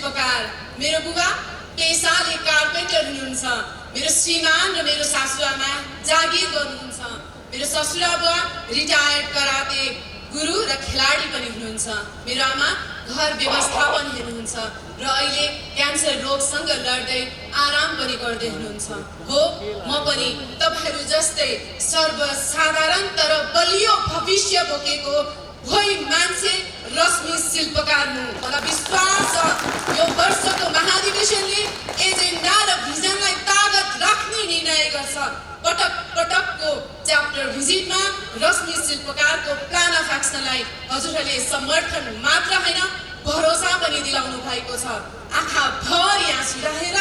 शिल्पकार मेरो बुबा पेसाले कार्पेन्टर हुनुहुन्छ मेरो श्रीमान र मेरो सासुआमा जागिर गर्नुहुन्छ मेरो ससुरा बुवा रिटायर्ड कराते गुरु र खेलाडी पनि हुनुहुन्छ मेरो आमा घर व्यवस्थापन हेर्नुहुन्छ र अहिले क्यान्सर रोगसँग लड्दै आराम पनि गर्दै हुनुहुन्छ हो म पनि तपाईहरु जस्तै सर्वसाधारण तर बलियो भविष्य बोकेको भोइ मान्छे रश्मि शिल्पकार हुँ मलाई विश्वास छ यो वर्षको महाधिवेशनले एजेन्डा र भिजनलाई तागत राख्ने निर्णय गर्छ पटक पटकको च्याप्टर भिजिटमा रश्मि शिल्पकारको प्लान अफ एक्सनलाई हजुरहरूले समर्थन मात्र हैन भरोसा पनि दिलाउनु भएको छ आँखा भरि आँसु रहेर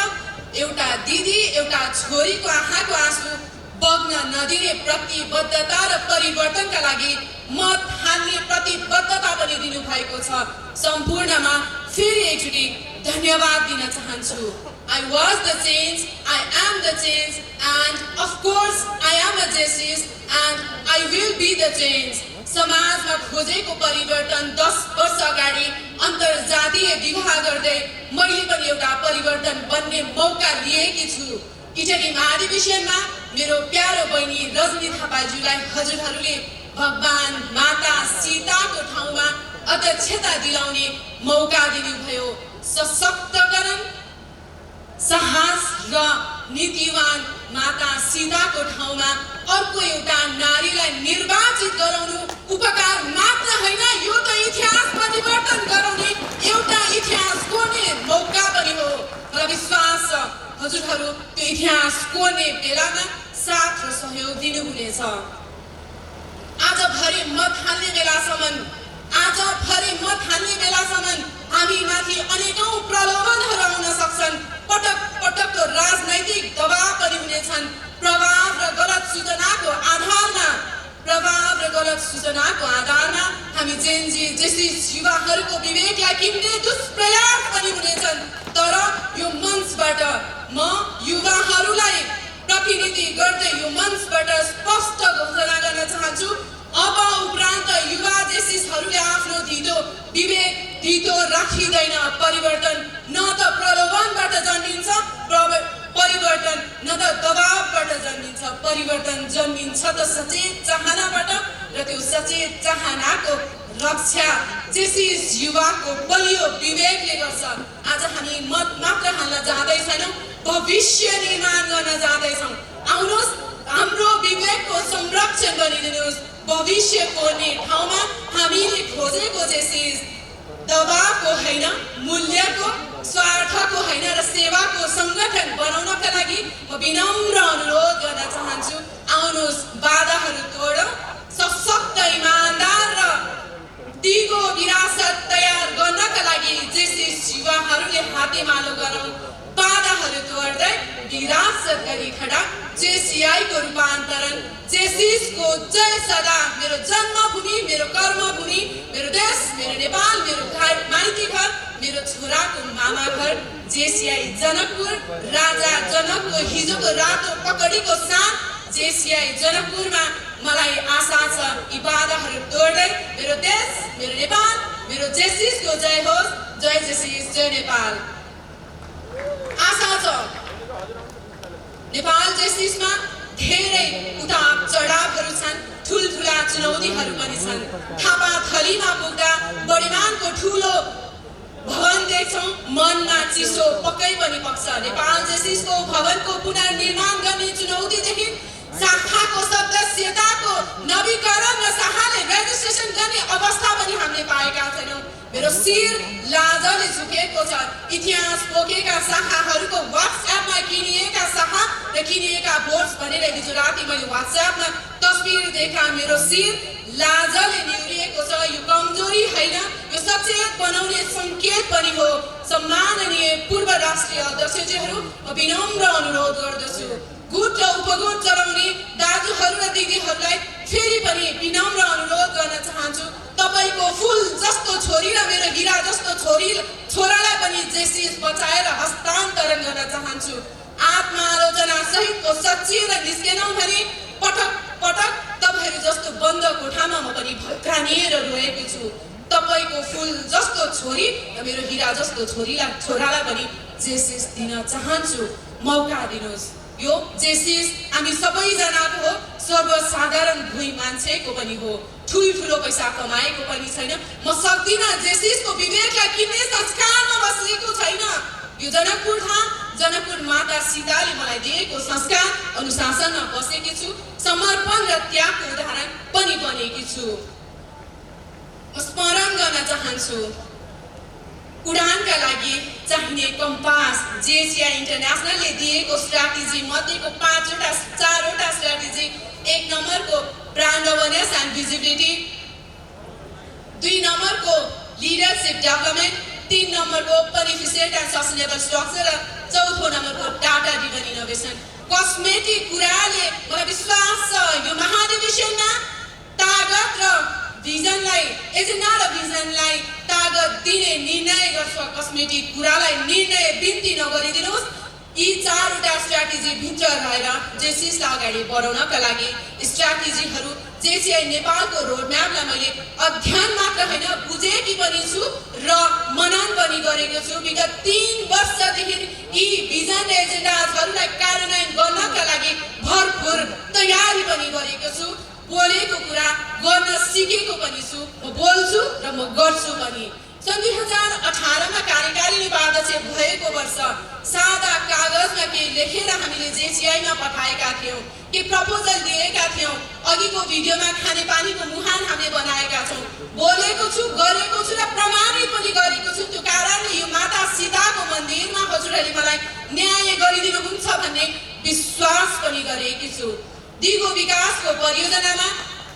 एउटा दिदी एउटा छोरीको आँखाको आँसु बग्न नदिने प्रतिबद्धता र परिवर्तनका लागि मत हाल्ने प्रतिबद्धता पनि दिनु भएको छ सम्पूर्णमा फेरि एकचोटि धन्यवाद दिन चाहन्छु I was the change, I am the change, and of course I am a justice and I will be the change. समाजमा खोजेको परिवर्तन 10 वर्ष अगाडि अन्तर्जातीय विवाह गर्दै मैले पनि एउटा परिवर्तन बन्ने मौका लिएकी छु इटली महाधिवेशनमा मेरो प्यारो बहिनी रजनी थापाज्यूलाई हजुरहरूले भगवान माता सीताको ठाउँमा अध्यक्षता दिलाउने मौका दिनुभयो सशक्तकरण साहस र नीतिवान माता सीताको ठाउँमा अर्को एउटा नारीलाई निर्वाचित गराउनु उपकार मात्र हैन यो त इतिहास परिवर्तन गराउने एउटा इतिहास कोर्ने मौका पनि हो मलाई विश्वास छ हजुरहरू त्यो इतिहास कोर्ने बेलामा साथ र सहयोग दिनुहुनेछ आज भरि मत हाल्ने बेलासम्म हामी माथि अनेकौं प्रलोभनहरू आउन सक्छन् पटक पटकको राजनैतिक दबाव पनि हुनेछन् प्रभाव र गलत सूचनाको आधारमा हामी जेनजी जस्ती युवाहरूको विवेकलाई किन्ने दुष्प्रयास पनि हुनेछन् तर यो मञ्चबाट म युवाहरूलाई प्रतिनिधि गर्दै यो मञ्चबाट स्पष्ट घोषणा गर्न चाहन्छु अब उपरान्त युवा जेसिसहरूले आफ्नो विवेक धितो राखिदैन परिवर्तन न त प्रलोभनबाट जन्मिन्छ परिवर्तन न त दबावबाट जन्मिन्छ परिवर्तन जन्मिन्छ त सचेत चाहनाबाट र त्यो सचेत चाहनाको रक्षा जेसिस युवाको बलियो विवेकले गर्छ आज हामी मत मात्र हाल्न जाँदैछौँ भविष्य निर्माण गर्न जाँदैछौँ आउनुहोस् हाम्रो विवेकको संरक्षण गरिदिनुहोस् भविष्य कोर्ने ठाउँमा हामीले खोजेको जेसिस दबावको हैन मूल्यको स्वार्थको हैन र सेवाको संगठन बनाउनका लागि म विनम्र अनुरोध गर्न चाहन्छु आउनुहोस् बाधाहरू तोडौं सशक्त इमानदार र दिगो विरासत तयार गर्नका लागि जेसिस युवाहरूले हातेमालो गरौं बाधाहरू तोड्दै विरासत गरी खडा जेसीआई को रूपान्तरण जेसिसको जय सदा मेरो जन्मभूमि मेरो कर्मभूमि मेरो देश मेरो नेपाल मेरो माइती घर मेरो छोराको मामा घर जेसीआई जनकपुर राजा जनकको हिजोको रातो पकडीको साथ जेसीआई जनकपुरमा मलाई आशा छ यी बाधाहरू तोड्दै मेरो देश मेरो नेपाल मेरो जेसिसको जय होस् जय जेसिस जय नेपाल आशा छ नेपाल जेसिसमा धेरै उतार चढावहरू छन् ठुलठुला चुनौतीहरू पनि छन् थापाथलीमा पुग्दा बढीमानको ठुलो भवन देख्छौं मनमा चिसो पक्कै पनि पक्छ नेपाल जेसिसको भवनको पुनर्निर्माण गर्ने चुनौतीदेखि शाखाको सदस्यताको नवीकरण र शाखाले रेजिस्ट्रेसन गर्ने अवस्था पनि हामीले पाएका छैनौं मेरो शिर लाजले झुकेको छ इतिहास पोकेका शाखाहरूको व्हाट्सएपमा किनिएका शाखा र किनिएका बोर्ड्स भनेर हिजो राति मैले व्हाट्सएपमा तस्बिर देखा मेरो शिर लाजले निहुरिएको छ यो कमजोरी हैन यो सचेत बनाउने संकेत पनि हो सम्माननीय पूर्व राष्ट्रिय अध्यक्षज्यूहरू म विनम्र अनुरोध गर्दछु गुट र उपगुट चलाउने दाजुहरू र दिदीहरूलाई फेरि पनि विनम्र अनुरोध गर्न चाहन्छु तपाईको फूल जस्तो छोरी र मेरो हीरा जस्तो छोरालाई पनि जेसिस बचाएर हस्तान्तरण गर्न चाहन्छु आत्मालोचना सहितको सच्चिएर निस्केनौं भने पटक पटक तपाईहरु जस्तो बन्द कोठामा म पनि भत्कानिएर रोएको छु तपाईको फूल जस्तो छोरी र मेरो हीरा जस्तो छोरालाई पनि जेसिस दिन चाहन्छु। मौका दिनुहोस्। यो जेसिस हामी सबैजनाको हो, सर्वसाधारण भुइँ मान्छेको पनि हो, ठुल्ठुलो पैसा कमाएको पनि छैन। म सक्दिनँ जेसिसको विवेकलाई किन्ने संस्कारमा बसेको छैन। यो जनकपुर धाम, जनकपुर माता सीताले मलाई दिएको संस्कार अनुशासनमा बसेकी छु। समर्पण र त्यागको उदाहरण पनि बनेकी छु। म स्मरण गर्न चाहन्छु उडानका लागि चाहिने कम्पास जेसिआई इन्टरनेसनलले दिएको स्ट्र्याटेजी मध्येको 4वटा स्ट्र्याटेजी। 1 नम्बरको ब्रान्ड अवेरनेस एन्ड भिजिबिलिटी, 2 नम्बरको लिडरशिप डेभलपमेन्ट, 3 नम्बरको ओपन इफिसिएन्ट एन्ड सस्टेनेबल स्ट्रक्चर र 4थो नम्बरको डाटा ड्रिभन इनोभेसन। कस्मेटिक कुराले मलाई विश्वास छ यो महाधिवेशनमा तागत र भिजनलाई, एजेन्डा र भिजनलाई तागत दिने निर्णय गर्छ। कस्मेटिक कुरालाई निर्णय बिन्ती नगरिदिनुहोस्। यी 4वटा स्ट्र्याटेजी भित्र रहेर जेसिसलाई अगाडि बढाउनका लागि स्ट्र्याटेजीहरू जेसिआई नेपालको रोडम्यापलाई मैले अध्ययन मात्र होइन बुझेकी पनि छु र मनन पनि गरेको छु। विगत 3 वर्षदेखि यी भिजन र एजेन्डाहरूलाई कार्यान्वयन गर्नका लागि भरपूर तयारी पनि गरेको छु। बोलेको कुरा गर्न सिकेको पनि छु। म बोल्छु र म गर्छु पनि। सन् 2018मा कार्यकारी उपाध्यक्ष भएको वर्ष सादा कागजमा केही लेखेर हामीले जेसिआईमा पठाएका थियौँ, के प्रपोजल दिएका थियौँ। अघिको भिडियोमा खानेपानीको मुहान हामीले बनाएका छौँ। बोलेको छु, गरेको छु र प्रमाणित पनि गरेको छु। त्यो कारणले यो माता सीताको मन्दिरमा हजुरहरूले मलाई न्याय गरिदिनुहुन्छ भन्ने विश्वास पनि गरेकी छु। दिगो विकासको परियोजनामा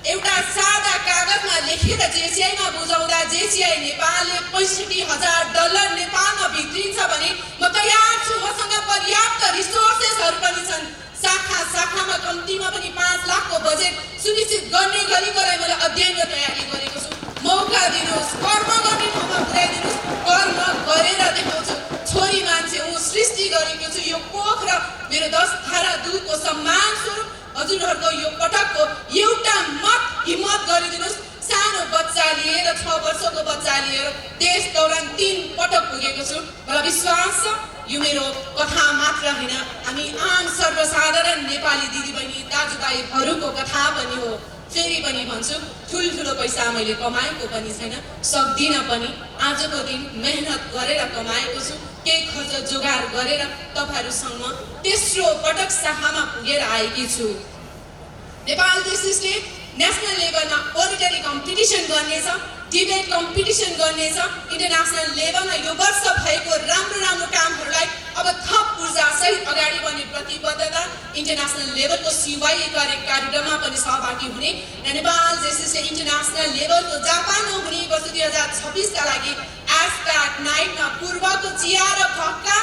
एउटा सादा कागजमा लेखेर जेसिआईमा बुझाउँदा जेसिआई नेपालले $65,000 नेपालमा भित्रिन्छ भने म तयार छु। मसँग पर्याप्त रिसोर्सेसहरू पनि छन्। शाखामा कम्तीमा पनि 5 लाखको बजेट सुनिश्चित गर्ने गरीकोलाई मैले अध्ययन र तयारी गरेको छु। मौका दिनुहोस्, कर्म गर्ने ठाउँमा पुर्याइदिनुहोस्। कर्म गरेर देखाउँछु। छोरी मान्छे हुँ, सृष्टि गरेको छु। यो कोख र मेरो 10 धारा दूधको सम्मान स्वरूप हजुरहरूको यो पटकको एउटा मत हिम्मत गरिदिनुहोस्। सानो बच्चा लिएर 6 वर्षको बच्चा लिएर देश दौरान 3 पटक पुगेको छु। मलाई विश्वास छ यो मेरो कथा मात्र होइन, हामी आम सर्वसाधारण नेपाली दिदीबहिनी दाजुभाइहरूको कथा पनि हो। फेरि पनि भन्छु, ठुल्ठुलो पैसा मैले कमाएको पनि छैन, सक्दिनँ पनि। आजको दिन मेहनत गरेर कमाएको छु। केही खर्च जोगाड गरेर तपाईँहरूसँग तेस्रो पटक शाखामा पुगेर आएकी छु। नेपाल जेसिसले नेसनल लेभलमा ओरेटरी कम्पिटिसन गर्नेछ, डिबेट कम्पिटिसन गर्नेछ। इन्टरनेसनल लेभलमा यो वर्ष भएको राम्रो कामहरूलाई अब थप ऊर्जासहित अगाडि बढ्ने प्रतिबद्धता। इन्टरनेसनल लेभलको सिवाई कार्यक्रममा पनि सहभागी हुने र नेपाल जेसिसले इन्टरनेसनल लेभलको जापानमा हुने वर्ष 2026 का लागि एस्काट नाइटमा पूर्वको चिया र भक्का,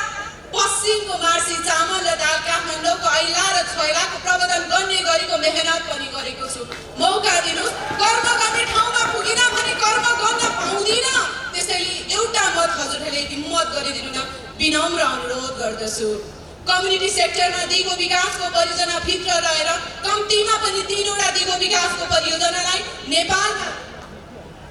पश्चिमको मार्सी चामल र दाल, काठमाडौँको ऐला र छैलाको प्रबन्धन गर्ने गरेको मेहनत पनि गरेको छु। मौका दिनुहोस्। कर्म गर्ने ठाउँमा पुगिन भने कर्म गर्न पाउँदिन। त्यसैले एउटा मत हजुरहरूले हिम्मत गरिदिनु न विनम्र अनुरोध गर्दछु। कम्युनिटी सेक्टरमा दिगो विकासको परियोजना भित्र रहेर कम्तीमा पनि 3वटा दिगो विकासको परियोजनालाई नेपालमा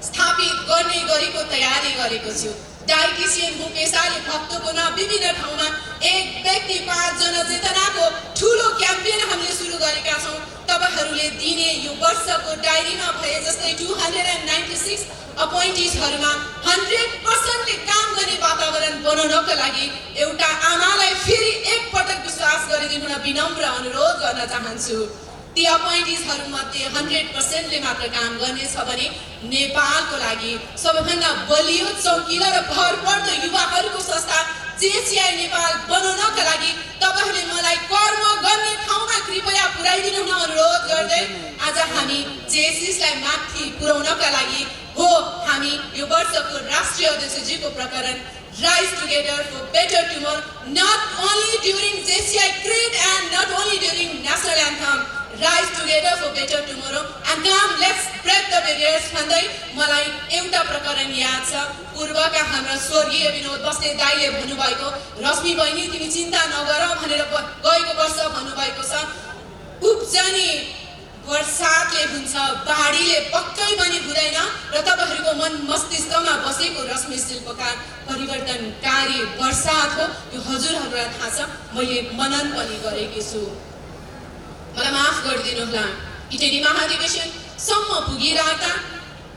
स्थापित गर्ने गरेको तयारी गरेको छु। डाइटिसियन हो पेसाले भक्तपुरमा विभिन्न ठाउँमा 1 व्यक्ति 5 जना चेतनाको ठुलो क्याम्पेन हामीले सुरु गरेका छौँ। तपाईँहरूले दिने यो वर्षको डायरीमा भए जस्तै 296 अपोइन्टिजहरूमा 100%ले काम गर्ने वातावरण बनाउनका लागि एउटा आमालाई फेरि एक पटक विश्वास गरिदिनु न विनम्र अनुरोध गर्न चाहन्छु। ती अपोइन्टिजहरूमध्ये 100%ले मात्र काम गर्नेछ भने नेपालको लागि सबैभन्दा बलियो, चौकिलो र भरपर्दो युवाहरूको संस्था जेसिआई नेपाल बनाउनका लागि तपाईँहरूले मलाई कर्म गर्ने ठाउँमा कृपया पुर्याइदिनु हुन अनुरोध गर्दै आज हामी जेसिसलाई माथि पुर्याउनका लागि हो हामी यो वर्षको राष्ट्रिय अध्यक्षजीको प्रकरण Rise together for better tomorrow, not only during JCI Creed and not only during National Anthem. Rise together for better tomorrow and come, let's break the barriers. भन्दै मलाई एउटा प्रकरण याद छ। पूर्वका हाम्रा स्वर्गीय विनोद बस्ने दाइले भन्नुभएको, रश्मि बहिनी तिमी चिन्ता नगर भनेर गएको वर्ष भन्नुभएको छ। उब्जनी वर्षातले हुन्छ, बाढीले पक्कै पनि हुँदैन र तपाईहरुको मन मस्तिष्कमा बसेको रश्मि शिल्पकार परिवर्तनकारी वर्षात हो। यो हजुरहरुलाई थाहा छ, मैले मनन पनि गरेकी छु। मलाई माफ गरिदिनु होला। इटेरी महाधिवेशन सम्म पुगिराख्दा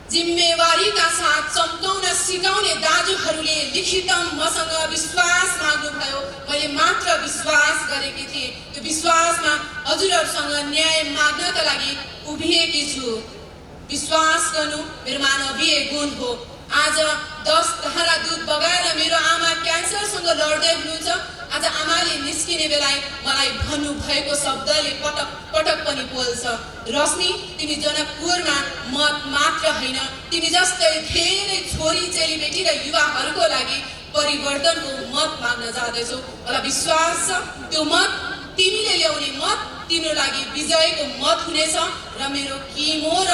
जिम्मेवारीका साथ चम्काउन सिकाउने दाजुहरूले लिखितम मसँग विश्वास माग्नु भयो। मैले मात्र विश्वास गरेकी थिएँ। त्यो विश्वासमा हजुरहरुसँग न्याय माग्नका लागि उभिएकी छु। विश्वास गर्नु मेरो मानवीय गुण हो। आज 10 धारा दूध बगाएर मेरो आमा क्यान्सरसँग लड्दै हुनुहुन्छ। आज आमाले निस्किने बेला मलाई भन्नु भएको शब्दले पटक पटक पनि बोल्छ, रश्मि तिमी जनकपुरमा मत मात्र हैन, तिमी जस्तै धेरै छोरी चेलीबेटी र युवाहरूको लागि परिवर्तनको मत माग्न जाँदैछौ। मलाई विश्वास छ त्यो मत तिमीले ल्याउने मत तिम्रो लागि विजयको मत हुनेछ र मेरो किमो र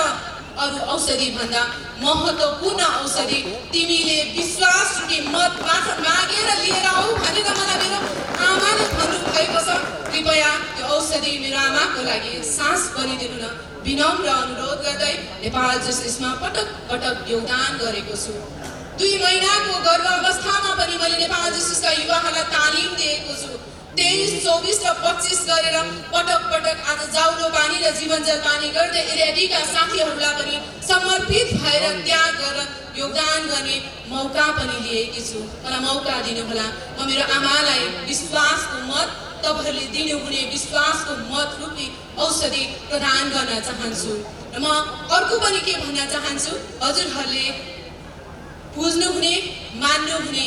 अरु औषधि भन्दा महत्त्वपूर्ण औषधि तिमीले विश्वास कि मत मात्र मागेर लिएर आऊ भनेर मलाई मेरो आमाले भन्नु भएको छ। कृपया त्यो औषधि मेरो आमाको लागि सास बनिदिनु न विनम्र अनुरोध गर्दै नेपाल जस्टिसमा पटक पटक योगदान गरेको छु। 2 महिनाको गर्भावस्थामा पनि मैले नेपाल जस्टिसका युवाहरूलाई तालिम दिएको छु। 23, 24 र 25 गरेर पटक पटक आज जाउलो पानी र जीवनजल पानी गर्दै एरियाडीका साथीहरूलाई पनि समर्पित भएर त्याग गरेर योगदान गर्ने मौका पनि लिएकी छु। मलाई मौका दिनुहोला। म मेरो आमालाई विश्वासको मत तपाईहरुले दिनुहुने विश्वासको मत रूपी औषधि प्रदान गर्न चाहन्छु। र म अर्को पनि के भन्न चाहन्छु, हजुरहरूले बुझ्नुहुने मान्नुहुने